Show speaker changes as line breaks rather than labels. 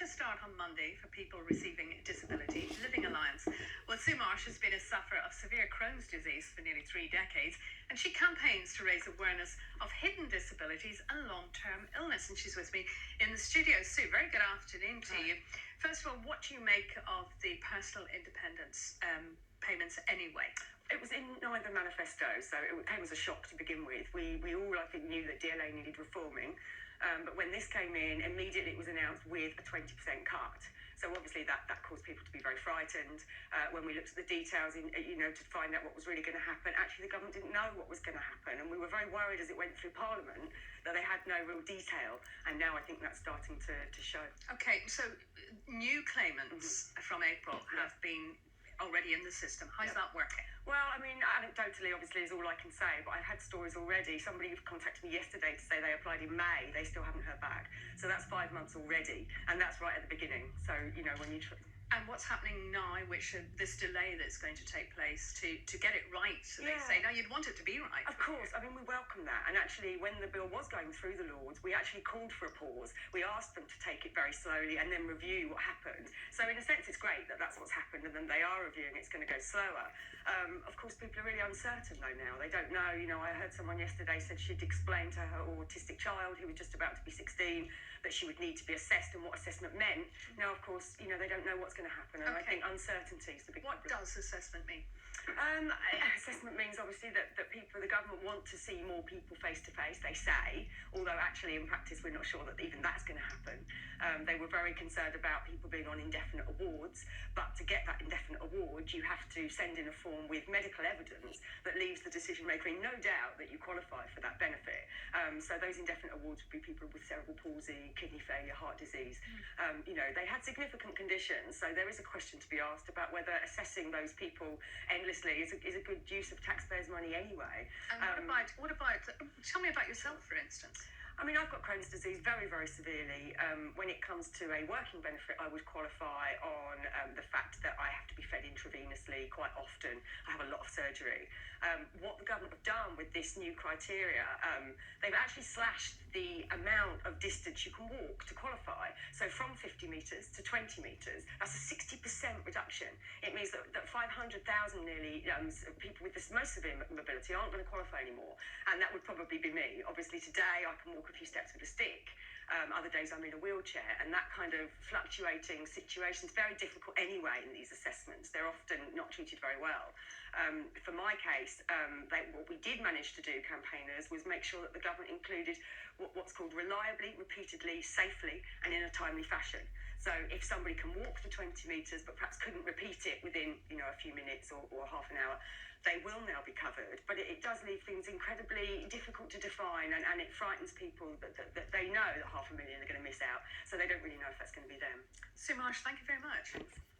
to start on Monday for people receiving disability living allowance. Well, Sue Marsh has been a sufferer of severe Crohn's disease for nearly 3 decades, and she campaigns to raise awareness of hidden disabilities and long-term illness. And she's with me in the studio. Sue, very good afternoon to you. First of all, what do you make of the personal independence payments anyway?
It was in neither manifesto, so it came as a shock to begin with. We all, I think, knew that DLA needed reforming, but when this came in, immediately it was announced with a 20% cut. So obviously that caused people to be very frightened. When we looked at the details, to find out what was really going to happen, actually the government didn't know what was going to happen, and we were very worried as it went through Parliament that they had no real detail, and now I think that's starting to show.
Okay, so new claimants from April have been already in the system. How's that working?
Well, I mean, anecdotally, obviously, is all I can say, but I've had stories already. Somebody contacted me yesterday to say they applied in May. They still haven't heard back. So that's 5 months already, and that's right at the beginning. So, when you...
And what's happening now, this delay that's going to take place to get it right? So they say, no, you'd want it to be right.
Of course. I mean, we welcome that. And actually, when the bill was going through the Lords, we actually called for a pause. We asked them to take it very slowly and then review what happened. So in a sense, it's great that that's what's happened, and then they are reviewing. It's going to go slower. Of course, people are really uncertain, though, now. They don't know. I heard someone yesterday said she'd explained to her autistic child, who was just about to be 16, that she would need to be assessed and what assessment meant. Now, of course, they don't know what's going to happen, and I think uncertainty is the big problem.
What does assessment mean?
Assessment means obviously that the government want to see more people face to face, they say, although actually in practice we're not sure that even that's going to happen. They were very concerned about people being on indefinite awards, but to get that indefinite award you have to send in a form with medical evidence that leaves the decision maker in no doubt that you qualify for that benefit. So those indefinite awards would be people with cerebral palsy, kidney failure, heart disease. They had significant conditions, so there is a question to be asked about whether assessing those people endlessly is a good use of taxpayers' money anyway.
And what about, tell me about yourself, for instance.
I mean, I've got Crohn's disease very, very severely. When it comes to a working benefit, I would qualify on the fact that I have to be fed intravenously quite often. I have a lot of surgery. What the government have done with this new criteria, they've actually slashed the amount of distance you can walk to qualify. So from 50 metres to 20 metres, that's a 60% reduction. It means that 500,000 nearly people with this most severe mobility aren't going to qualify anymore. And that would probably be me. Obviously today I can walk a few steps with a stick. Other days I'm in a wheelchair, and that kind of fluctuating situation is very difficult anyway in these assessments. They're often not treated very well. For my case, what we did manage to do, campaigners, was make sure that the government included what's called reliably, repeatedly, safely, and in a timely fashion. So if somebody can walk the 20 metres but perhaps couldn't repeat it within a few minutes or half an hour, they will now be covered. But it does leave things incredibly difficult to define, and it frightens people that they know that 500,000 are going to miss out, so they don't really know if that's going to be them.
Sue Marsh, thank you very much.
Thanks.